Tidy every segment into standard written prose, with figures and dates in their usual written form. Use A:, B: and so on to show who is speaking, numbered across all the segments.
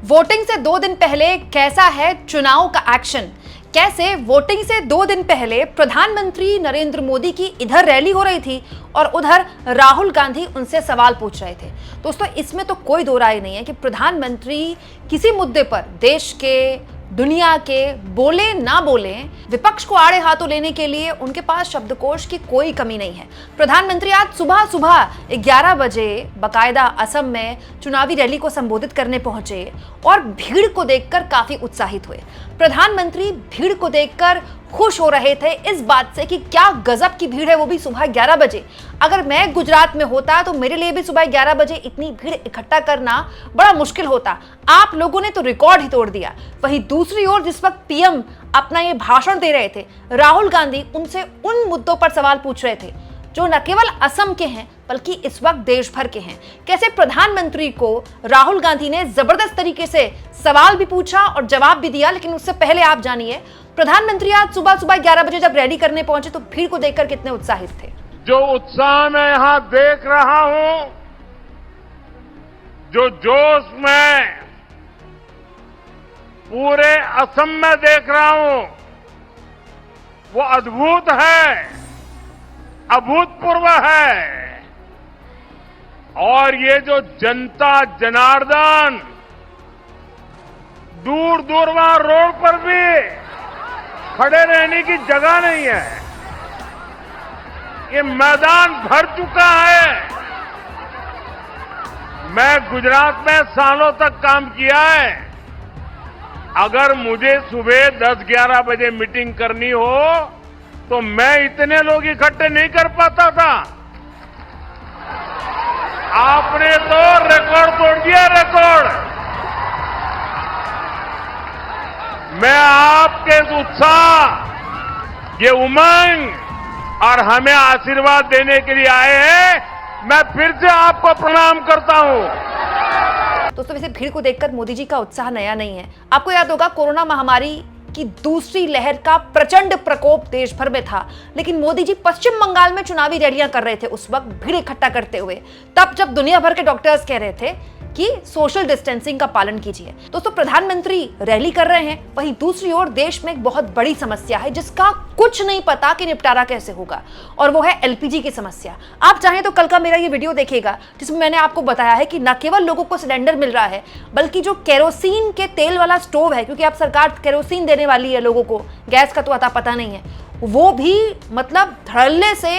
A: Voting से 2 दिन पहले कैसा है चुनाव का एक्शन। कैसे वोटिंग से 2 दिन पहले प्रधानमंत्री नरेंद्र मोदी की इधर रैली हो रही थी और उधर राहुल गांधी उनसे सवाल पूछ रहे थे। दोस्तों, इसमें तो कोई दो राय नहीं है कि प्रधानमंत्री किसी मुद्दे पर देश के, दुनिया के, बोले ना बोले, विपक्ष को आड़े हाथों लेने के लिए उनके पास शब्दकोश की कोई कमी नहीं है। प्रधानमंत्री आज सुबह सुबह 11 बजे बाकायदा असम में चुनावी रैली को संबोधित करने पहुंचे और भीड़ को देखकर काफी उत्साहित हुए। प्रधानमंत्री भीड़ को देखकर खुश हो रहे थे इस बात से कि क्या गजब की भीड़ है, वो भी सुबह 11 बजे। अगर मैं गुजरात में होता तो मेरे लिए भी सुबह 11 बजे इतनी भीड़ इकट्ठा करना बड़ा मुश्किल होता। आप लोगों ने तो रिकॉर्ड ही तोड़ दिया। वहीं दूसरी ओर जिस वक्त पीएम अपना ये भाषण दे रहे थे, राहुल गांधी उनसे उन मुद्दों पर सवाल पूछ रहे थे जो न केवल असम के हैं बल्कि इस वक्त देश भर के हैं। कैसे प्रधानमंत्री को राहुल गांधी ने जबरदस्त तरीके से सवाल भी पूछा और जवाब भी दिया। लेकिन उससे पहले आप जानिए, प्रधानमंत्री आज सुबह सुबह 11 बजे जब रैली करने पहुंचे तो भीड़ को देखकर कितने उत्साहित थे।
B: जो उत्साह मैं यहां देख रहा हूं, जो जोश मैं पूरे असम में देख रहा हूं, वो अद्भुत है, अभूतपूर्व है। और ये जो जनता जनार्दन दूर दूर वहां रोड पर भी खड़े रहने की जगह नहीं है, ये मैदान भर चुका है। मैं गुजरात में सालों तक काम किया है। अगर मुझे सुबह 10-11 बजे मीटिंग करनी हो तो मैं इतने लोग इकट्ठे नहीं कर पाता था। आपने तो रिकॉर्ड तोड़ दिया, रिकॉर्ड। मैं आपके उत्साह, ये उमंग और हमें आशीर्वाद देने के लिए आए हैं, मैं फिर से आपको प्रणाम करता हूं।
A: दोस्तों, वैसे भीड़ को देखकर मोदी जी का उत्साह नया नहीं है। आपको याद होगा कोरोना महामारी की दूसरी लहर का प्रचंड प्रकोप देश भर में था, लेकिन मोदी जी पश्चिम बंगाल में चुनावी रैलियां कर रहे थे उस वक्त भीड़ इकट्ठा करते हुए, तब जब दुनिया भर के डॉक्टर्स कह रहे थे कि सोशल डिस्टेंसिंग का पालन कीजिए। दोस्तों, प्रधानमंत्री रैली कर रहे हैं, वहीं दूसरी ओर देश में एक बहुत बड़ी समस्या है जिसका कुछ नहीं पता कि निपटारा कैसे होगा, और वो है एलपीजी की समस्या। आप चाहें तो कल का मेरा ये वीडियो देखिएगा जिसमें मैंने आपको बताया है कि न केवल लोगों को सिलेंडर मिल रहा है बल्कि जो केरोसिन के तेल वाला स्टोव है, क्योंकि अब सरकार केरोसिन देने वाली है लोगों को, गैस का तो अता पता नहीं है, वो भी मतलब धड़ल्ले से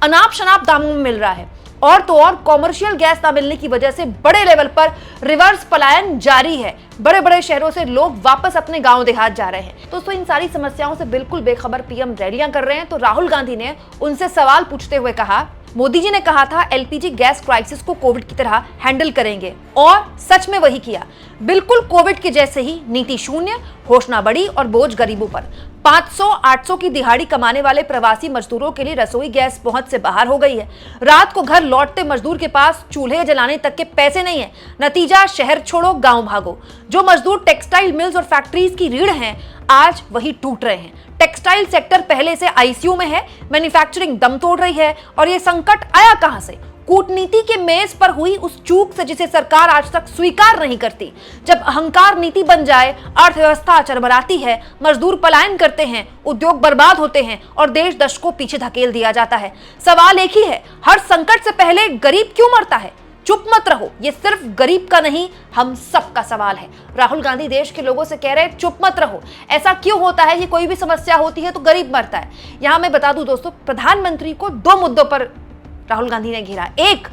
A: अनाप शनाप दामों में मिल रहा है। और तो और कॉमर्शियल गैस ना मिलने की वजह से बड़े लेवल पर रिवर्स पलायन जारी है। बड़े बड़े शहरों से लोग वापस अपने गांव देहात जा रहे हैं। दोस्तों, इन सारी समस्याओं से बिल्कुल बेखबर पीएम रैलियां कर रहे हैं तो राहुल गांधी ने उनसे सवाल पूछते हुए कहा, मोदी जी ने कहा था एलपीजी गैस क्राइसिस को कोविड की तरह हैंडल करेंगे, और सच में वही किया। बिल्कुल कोविड के जैसे ही नीति शून्य, घोषणा बड़ी और बोझ गरीबों पर। 500-800 की दिहाड़ी कमाने वाले प्रवासी मजदूरों के लिए रसोई गैस पहुंच से बाहर हो गई है। रात को घर लौटते मजदूर के पास चूल्हे जलाने तक के पैसे नहीं है। नतीजा, शहर छोड़ो गांव भागो। जो मजदूर टेक्सटाइल मिल्स और फैक्ट्रीज की रीढ़ हैं, आज वही टूट रहे हैं। टेक्सटाइल सेक्टर पहले से आईसीयू में है, मैन्युफैक्चरिंग दम तोड़ रही है, और ये संकट आया कहां से? कूटनीति के मेज पर हुई उस चूक से जिसे सरकार आज तक स्वीकार नहीं करती। जब अहंकार नीति बन जाए, अर्थव्यवस्था चरमराती है, मजदूर पलायन करते हैं, उद्योग बर्बाद होते हैं और देश दशकों पीछे धकेल दिया जाता है। सवाल एक ही है, हर संकट से पहले गरीब क्यों मरता है? चुप मत रहो, ये सिर्फ गरीब का नहीं, हम सबका सवाल है। राहुल गांधी देश के लोगों से कह रहे हैं, चुप मत रहो। ऐसा क्यों होता है कि कोई भी समस्या होती है तो गरीब मरता है? यहां मैं बता दूं दोस्तों, प्रधानमंत्री को 2 मुद्दों पर राहुल गांधी ने घेरा। एक,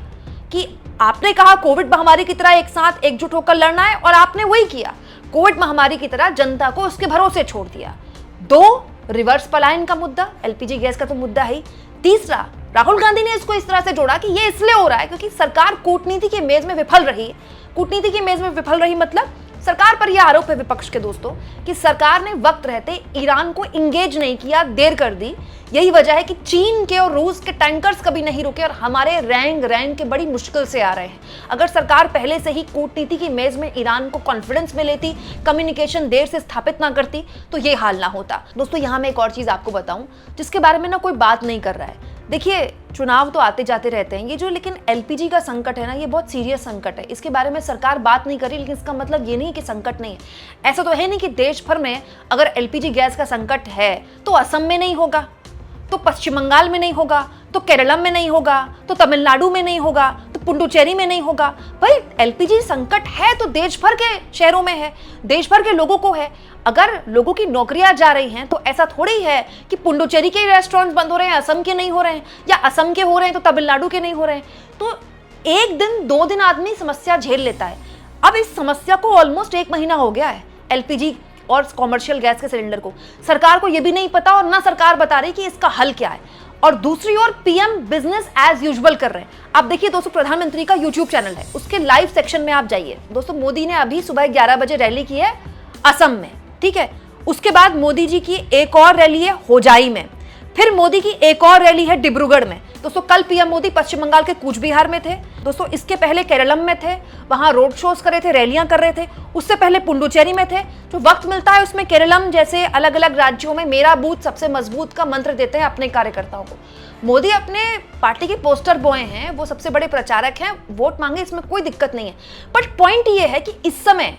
A: कि आपने कहा कोविड महामारी की तरह एक साथ एकजुट होकर लड़ना है, और आपने वही किया। कोविड महामारी की तरह जनता को उसके भरोसे छोड़ दिया। 2, रिवर्स पलायन का मुद्दा, एलपीजी गैस का तो मुद्दा है। तीसरा, राहुल गांधी ने इसको इस तरह से जोड़ा कि ये इसलिए हो रहा है क्योंकि सरकार कूटनीति के मेज में विफल रही है। कूटनीति की मेज में विफल रही मतलब सरकार पर यह आरोप है विपक्ष के दोस्तों कि सरकार ने वक्त रहते ईरान को इंगेज नहीं किया, देर कर दी। यही वजह है कि चीन के और रूस के टैंकर्स कभी नहीं रुके और हमारे रैंक के बड़ी मुश्किल से आ रहे हैं। अगर सरकार पहले से ही कूटनीति की मेज में ईरान को कॉन्फिडेंस में लेती, कम्युनिकेशन देर से स्थापित ना करती, तो ये हाल ना होता। दोस्तों, यहाँ मैं एक और चीज आपको बताऊं जिसके बारे में ना कोई बात नहीं कर रहा है। देखिए, चुनाव तो आते जाते रहते हैं, ये जो लेकिन एलपीजी का संकट है ना, ये बहुत सीरियस संकट है। इसके बारे में सरकार बात नहीं करी, लेकिन इसका मतलब ये नहीं कि संकट नहीं है। ऐसा तो है नहीं कि देश भर में अगर एलपीजी गैस का संकट है तो असम में नहीं होगा, तो पश्चिम बंगाल में नहीं होगा, तो केरलम में नहीं होगा, तो तमिलनाडु में नहीं होगा, तो पुडुचेरी में नहीं होगा। भाई एलपीजी संकट है तो देश भर के शहरों में है, देश भर के लोगों को है। अगर लोगों की नौकरियां जा रही हैं तो ऐसा थोड़ी है कि पुडुचेरी के रेस्टोरेंट बंद हो रहे हैं, असम के नहीं हो रहे हैं, या असम के हो रहे हैं तो तमिलनाडु के नहीं हो रहे हैं। तो एक दिन 2 दिन आदमी समस्या झेल लेता है। अब इस समस्या को ऑलमोस्ट 1 महीना हो गया है एलपीजी और कॉमर्शियल गैस के सिलेंडर को। सरकार को यह भी नहीं पता और ना सरकार बता रही कि इसका हल क्या है। और दूसरी ओर पीएम बिजनेस एज यूजुअल कर रहे हैं। आप देखिए दोस्तों, प्रधानमंत्री का यूट्यूब चैनल है, उसके लाइव सेक्शन में आप जाइए दोस्तों। मोदी ने अभी सुबह 11 बजे रैली की है असम में, ठीक है। उसके बाद मोदी जी की एक और रैली है होजाई में, फिर मोदी की एक और रैली है डिब्रूगढ़ में। दोस्तों कल पीएम मोदी पश्चिम बंगाल के कूच बिहार में थे दोस्तों, इसके पहले केरलम में थे, वहां रोड शोज कर रहे थे, रैलियां कर रहे थे। उससे पहले पुडुचेरी में थे। जो वक्त मिलता है उसमें केरलम जैसे अलग अलग राज्यों में मेरा बूथ सबसे मजबूत का मंत्र देते हैं अपने कार्यकर्ताओं को। मोदी अपने पार्टी के पोस्टर बॉय हैं, वो सबसे बड़े प्रचारक हैं, वोट मांगे इसमें कोई दिक्कत नहीं है। बट पॉइंट ये है कि इस समय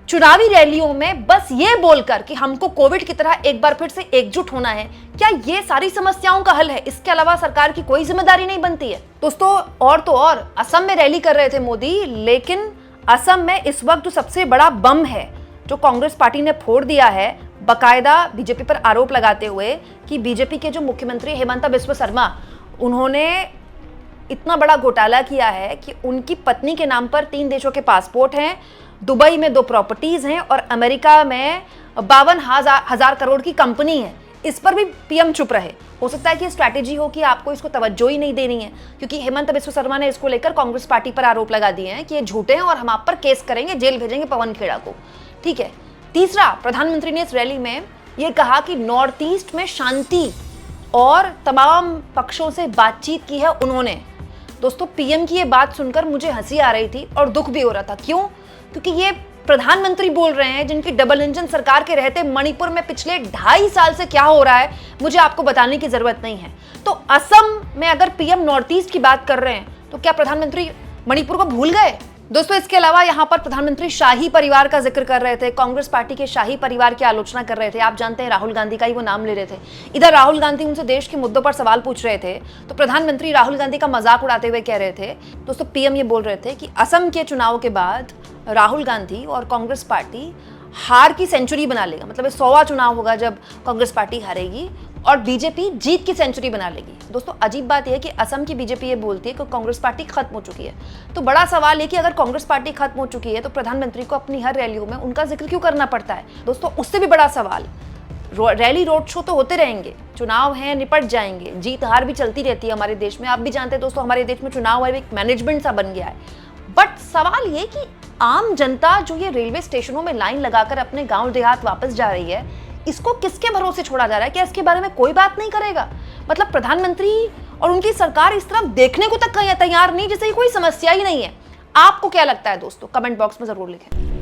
A: चुनावी रैलियों में बस ये बोलकर कि हमको कोविड की तरह एक बार फिर से एकजुट होना है, क्या ये सारी समस्याओं का हल है? इसके अलावा सरकार की कोई जिम्मेदारी नहीं बनती है दोस्तों। और तो और असम में रैली कर रहे थे मोदी, लेकिन असम में इस वक्त जो सबसे बड़ा बम है जो कांग्रेस पार्टी ने फोड़ दिया है, बकायदा बीजेपी पर आरोप लगाते हुए कि बीजेपी के जो मुख्यमंत्री हेमंत बिस्वा शर्मा, उन्होंने इतना बड़ा घोटाला किया है कि उनकी पत्नी के नाम पर 3 देशों के पासपोर्ट हैं, दुबई में 2 प्रॉपर्टीज हैं और अमेरिका में 52,000 करोड़ की कंपनी है। इस पर भी पीएम चुप रहे। हो सकता है कि स्ट्रैटेजी हो कि आपको इसको तवज्जो ही नहीं देनी है, क्योंकि हेमंत बिस्वा शर्मा ने इसको लेकर कांग्रेस पार्टी पर आरोप लगा दिए हैं कि ये झूठे हैं और हम आप पर केस करेंगे, जेल भेजेंगे पवन खेड़ा को, ठीक है। तीसरा, प्रधानमंत्री ने इस रैली में यह कहा कि नॉर्थ ईस्ट में शांति और तमाम पक्षों से बातचीत की है उन्होंने। दोस्तों पीएम की ये बात सुनकर मुझे हंसी आ रही थी और दुख भी हो रहा था। क्यों? क्योंकि ये प्रधानमंत्री बोल रहे हैं जिनकी डबल इंजन सरकार के रहते मणिपुर में पिछले 2.5 साल से क्या हो रहा है मुझे आपको बताने की जरूरत नहीं है। तो असम में अगर पीएम नॉर्थ ईस्ट की बात कर रहे हैं तो क्या प्रधानमंत्री मणिपुर को भूल गए? दोस्तों इसके अलावा यहाँ पर प्रधानमंत्री शाही परिवार का जिक्र कर रहे थे, कांग्रेस पार्टी के शाही परिवार की आलोचना कर रहे थे। आप जानते हैं राहुल गांधी का ही वो नाम ले रहे थे। इधर राहुल गांधी उनसे देश के मुद्दों पर सवाल पूछ रहे थे तो प्रधानमंत्री राहुल गांधी का मजाक उड़ाते हुए कह रहे थे। दोस्तों पीएम ये बोल रहे थे कि असम के चुनाव के बाद राहुल गांधी और कांग्रेस पार्टी हार की सेंचुरी बना लेगा, मतलब 100वां चुनाव होगा जब कांग्रेस पार्टी हारेगी और बीजेपी जीत की सेंचुरी बना लेगी। दोस्तों अजीब बात यह है कि असम की बीजेपी ये बोलती है कि कांग्रेस पार्टी खत्म हो चुकी है। तो बड़ा सवाल है कि अगर कांग्रेस पार्टी खत्म हो चुकी है तो प्रधानमंत्री को अपनी हर रैलियों में उनका जिक्र क्यों करना पड़ता है? दोस्तों उससे भी बड़ा सवाल, रैली रोड शो तो होते रहेंगे, चुनाव हैं निपट जाएंगे, जीत हार भी चलती रहती है हमारे देश में। आप भी जानते हैं दोस्तों हमारे देश में चुनाव है एक मैनेजमेंट सा बन गया है। बट सवाल ये कि आम जनता जो ये रेलवे स्टेशनों में लाइन लगाकर अपने गांव देहात वापस जा रही है, इसको किसके भरोसे छोड़ा जा रहा है? क्या इसके बारे में कोई बात नहीं करेगा? मतलब प्रधानमंत्री और उनकी सरकार इस तरफ देखने को तक तैयार नहीं, जैसे कोई समस्या ही नहीं है। आपको क्या लगता है दोस्तों? कमेंट बॉक्स में जरूर लिखें।